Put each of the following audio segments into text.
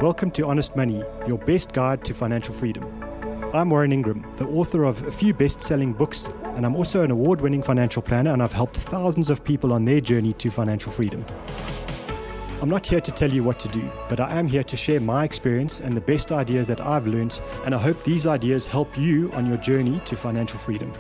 Welcome to Honest Money, your best guide to financial freedom. I'm Warren Ingram, the author of a few best-selling books, and I'm also an award-winning financial planner, and I've helped thousands of people on their journey to financial freedom. I'm not here to tell you what to do, but I am here to share my experience and the best ideas that I've learned, and I hope these ideas help you on your journey to financial freedom.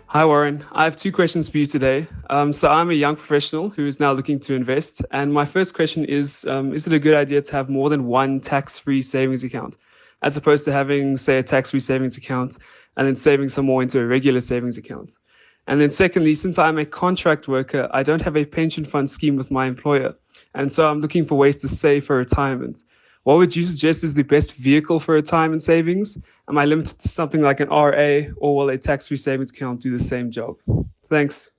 Hi, Warren. I have two questions for you today. So I'm a young professional who is now looking to invest. And my first question is it a good idea to have more than one tax-free savings account, as opposed to having, say, a tax-free savings account and then saving some more into a regular savings account? And then secondly, since I'm a contract worker, I don't have a pension fund scheme with my employer. And so I'm looking for ways to save for retirement. What would you suggest is the best vehicle for retirement savings? Am I limited to something like an RA, or will a tax-free savings account do the same job? Thanks.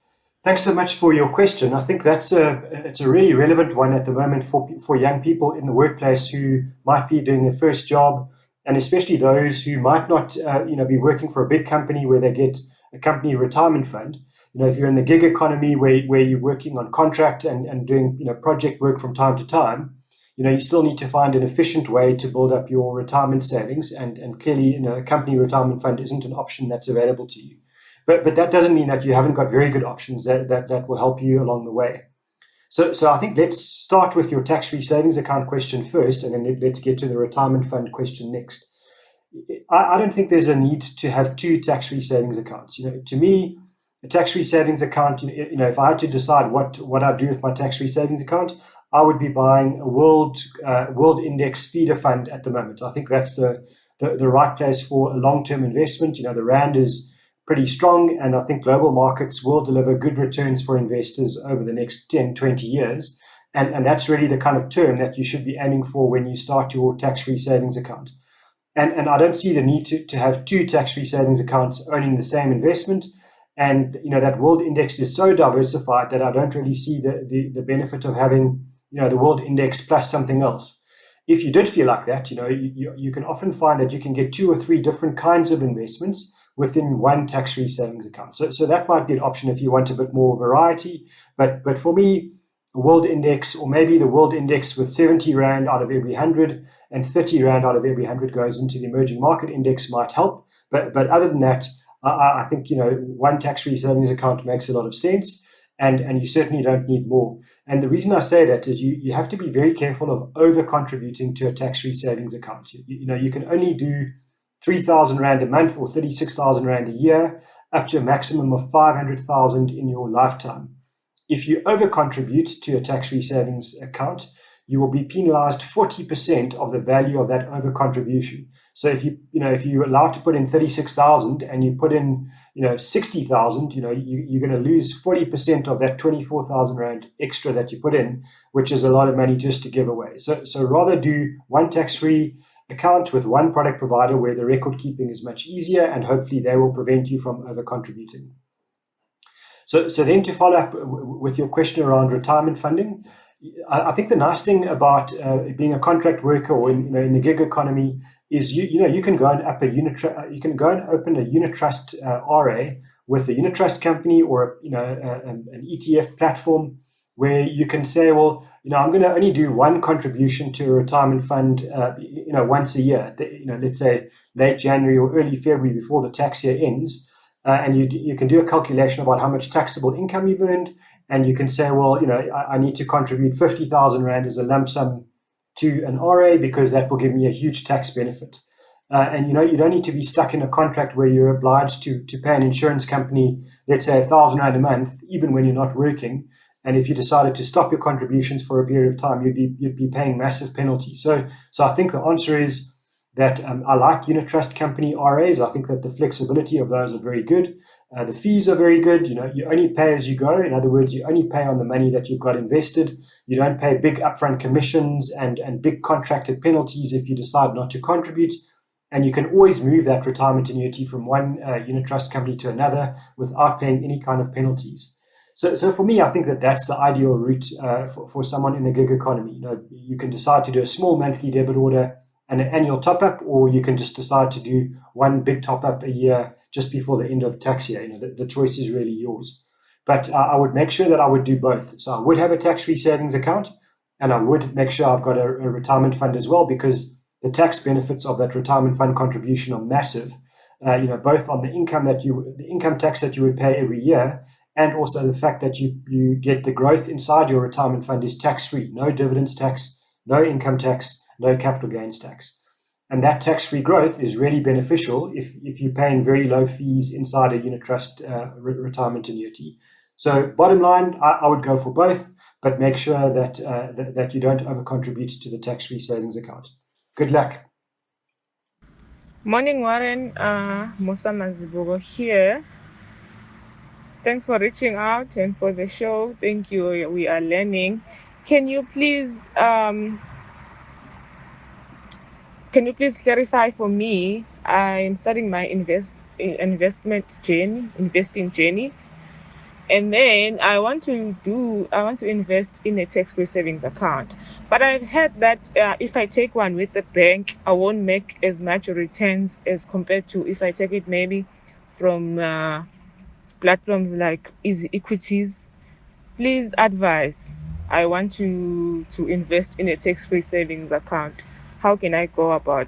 Thanks so much for your question. I think it's a really relevant one at the moment for young people in the workplace who might be doing their first job, and especially those who might not be working for a big company where they get a company retirement fund. If you're in the gig economy where you're working on contract and doing project work from time to time, you still need to find an efficient way to build up your retirement savings, and clearly, a company retirement fund isn't an option that's available to you. But that doesn't mean that you haven't got very good options that will help you along the way. So I think let's start with your tax-free savings account question first, and then let's get to the retirement fund question next. I don't think there's a need to have two tax-free savings accounts. To me, a tax-free savings account, if I had to decide what I'd do with my tax-free savings account, I would be buying a world index feeder fund at the moment. I think that's the right place for a long-term investment. The rand is pretty strong, and I think global markets will deliver good returns for investors over the next 10, 20 years. And that's really the kind of term that you should be aiming for when you start your tax-free savings account. And I don't see the need to have two tax-free savings accounts owning the same investment. And that world index is so diversified that I don't really see the benefit of having the world index plus something else. If you did feel like that, you can often find that you can get two or three different kinds of investments within one tax-free savings account. So that might be an option if you want a bit more variety. But for me, a world index, or maybe the world index with 70 Rand out of every 100 and 30 Rand out of every 100 goes into the emerging market index might help. But other than that, I think one tax-free savings account makes a lot of sense. And you certainly don't need more. And the reason I say that is you have to be very careful of over-contributing to a tax-free savings account. You can only do 3,000 Rand a month or 36,000 Rand a year, up to a maximum of 500,000 in your lifetime. If you over-contribute to a tax-free savings account, you will be penalized 40% of the value of that over-contribution. So if you're allowed to put in 36,000 and you put in 60,000, you're going to lose 40% of that 24,000 Rand extra that you put in, which is a lot of money just to give away. So rather do one tax-free account with one product provider where the record keeping is much easier, and hopefully they will prevent you from over-contributing. So then to follow up with your question around retirement funding, I think the nice thing about being a contract worker or in the gig economy is you can go and open a unit trust RA with a unit trust company or an ETF platform where you can say, well, I'm going to only do one contribution to a retirement fund once a year. Let's say late January or early February before the tax year ends, and you can do a calculation about how much taxable income you've earned. And you can say, well, I need to contribute 50,000 Rand as a lump sum to an RA because that will give me a huge tax benefit. And you don't need to be stuck in a contract where you're obliged to pay an insurance company, let's say 1,000 Rand a month, even when you're not working. And if you decided to stop your contributions for a period of time, you'd be paying massive penalties. So I think the answer is that I like unit trust company RAs. I think that the flexibility of those are very good. The fees are very good. You only pay as you go. In other words, you only pay on the money that you've got invested. You don't pay big upfront commissions and big contracted penalties if you decide not to contribute. And you can always move that retirement annuity from one unit trust company to another without paying any kind of penalties. So for me, I think that's the ideal route for someone in the gig economy. You can decide to do a small monthly debit order and an annual top-up, or you can just decide to do one big top-up a year just before the end of tax year. The choice is really yours. But I would make sure that I would do both. So I would have a tax-free savings account. and I would make sure I've got a retirement fund as well, because the tax benefits of that retirement fund contribution are massive. Both on the income tax that you would pay every year, and also the fact that you get the growth inside your retirement fund is tax-free. No dividends tax, no income tax, no capital gains tax. And that tax-free growth is really beneficial if you're paying very low fees inside a unit trust retirement annuity. So bottom line, I would go for both, but make sure that you don't over-contribute to the tax-free savings account. Good luck. Morning, Warren. Musa Mazibugo here. Thanks for reaching out and for the show. Thank you. We are learning. Can you please clarify for me? I'm starting my investing journey, and then I want to invest in a tax-free savings account. But I've heard that if I take one with the bank, I won't make as much returns as compared to if I take it maybe from platforms like equities. Please advise. I want to invest in a tax-free savings account. How can I go about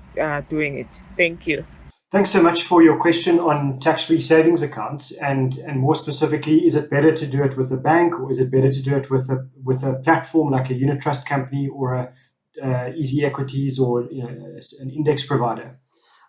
doing it? Thank you. Thanks so much for your question on tax-free savings accounts, and more specifically, is it better to do it with a bank, or is it better to do it with a platform like a unit trust company or a easy equities, or an index provider?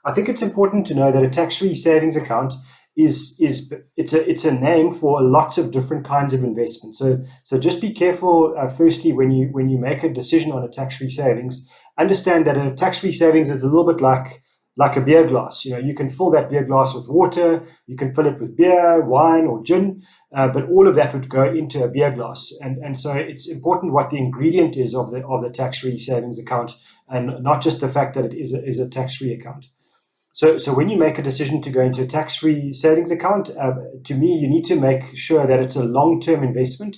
I think it's important to know that a tax-free savings account it's a name for lots of different kinds of investment. So just be careful. Firstly, when you make a decision on a tax-free savings, understand that a tax-free savings is a little bit like a beer glass. You can fill that beer glass with water, you can fill it with beer, wine, or gin, but all of that would go into a beer glass. And so it's important what the ingredient is of the tax-free savings account, and not just the fact that it is a tax-free account. So when you make a decision to go into a tax-free savings account, to me, you need to make sure that it's a long-term investment.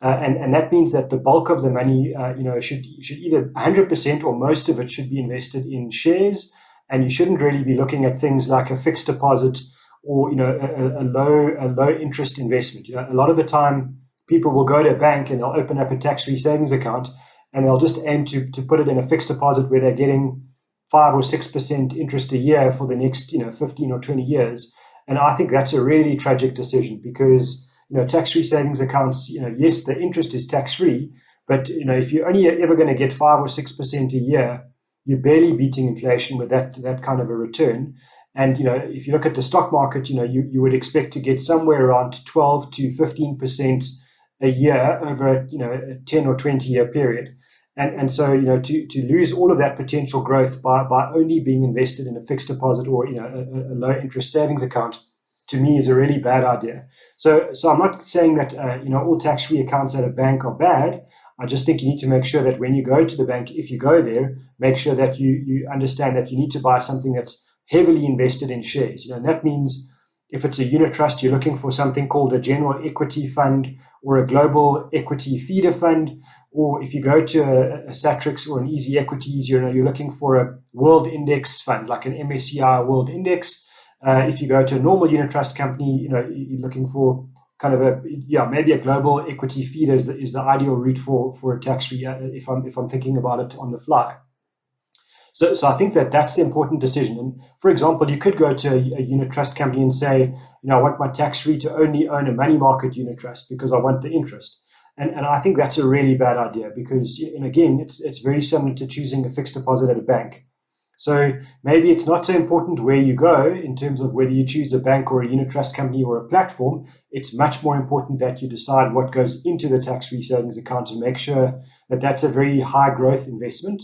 And that means that the bulk of the money, should either 100% or most of it should be invested in shares. And you shouldn't really be looking at things like a fixed deposit or a low interest investment. A lot of the time, people will go to a bank and they'll open up a tax-free savings account, and they'll just aim to put it in a fixed deposit where they're getting 5 or 6% interest a year for the next 15 or 20 years. And I think that's a really tragic decision, because tax-free savings accounts, yes, the interest is tax-free, but if you're only ever going to get 5 or 6% a year, you're barely beating inflation with that kind of a return. And if you look at the stock market, you would expect to get somewhere around 12 to 15% a year over a 10 or 20 year period. And so to lose all of that potential growth by only being invested in a fixed deposit or a low interest savings account, to me, is a really bad idea. So I'm not saying that all tax-free accounts at a bank are bad. I just think you need to make sure that when you go to the bank, if you go there, make sure that you understand that you need to buy something that's heavily invested in shares. And that means if it's a unit trust, you're looking for something called a general equity fund or a global equity feeder fund. Or if you go to a Satrix or an Easy Equities, you're looking for a world index fund, like an MSCI World Index. If you go to a normal unit trust company, you're looking for kind of maybe a global equity feeder is the ideal route for a tax-free, if I'm thinking about it on the fly. So I think that's the important decision. And for example, you could go to a unit trust company and say, I want my tax-free to only own a money market unit trust because I want the interest. And I think that's a really bad idea, because, and again, it's very similar to choosing a fixed deposit at a bank. So maybe it's not so important where you go in terms of whether you choose a bank or a unit trust company or a platform. It's much more important that you decide what goes into the tax-free savings account and make sure that that's a very high growth investment.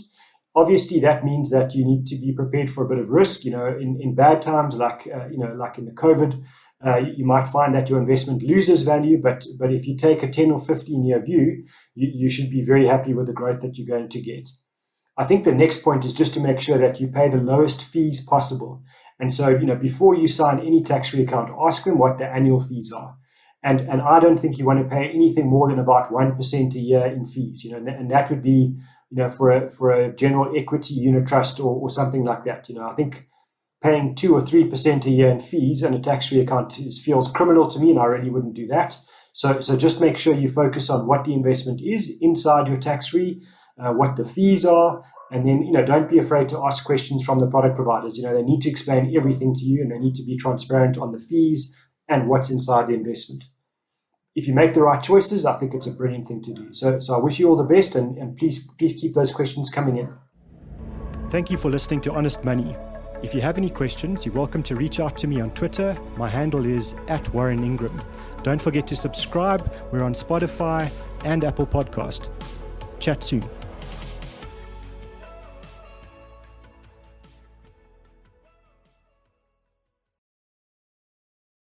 Obviously, that means that you need to be prepared for a bit of risk. In bad times, like in the COVID, you might find that your investment loses value. But if you take a 10 or 15 year view, you should be very happy with the growth that you're going to get. I think the next point is just to make sure that you pay the lowest fees possible. And so, before you sign any tax-free account, ask them what the annual fees are. And I don't think you want to pay anything more than about 1% a year in fees. And that would be, for a general equity unit trust or something like that. I think paying 2 or 3% a year in fees on a tax-free account feels criminal to me, and I really wouldn't do that. So just make sure you focus on what the investment is inside your tax-free. what the fees are, and then, don't be afraid to ask questions from the product providers. They need to explain everything to you, and they need to be transparent on the fees and what's inside the investment. If you make the right choices, I think it's a brilliant thing to do. So I wish you all the best, and please keep those questions coming in. Thank you for listening to Honest Money. If you have any questions, you're welcome to reach out to me on Twitter. My handle is @Warren Ingram. Don't forget to subscribe. We're on Spotify and Apple Podcast. Chat soon.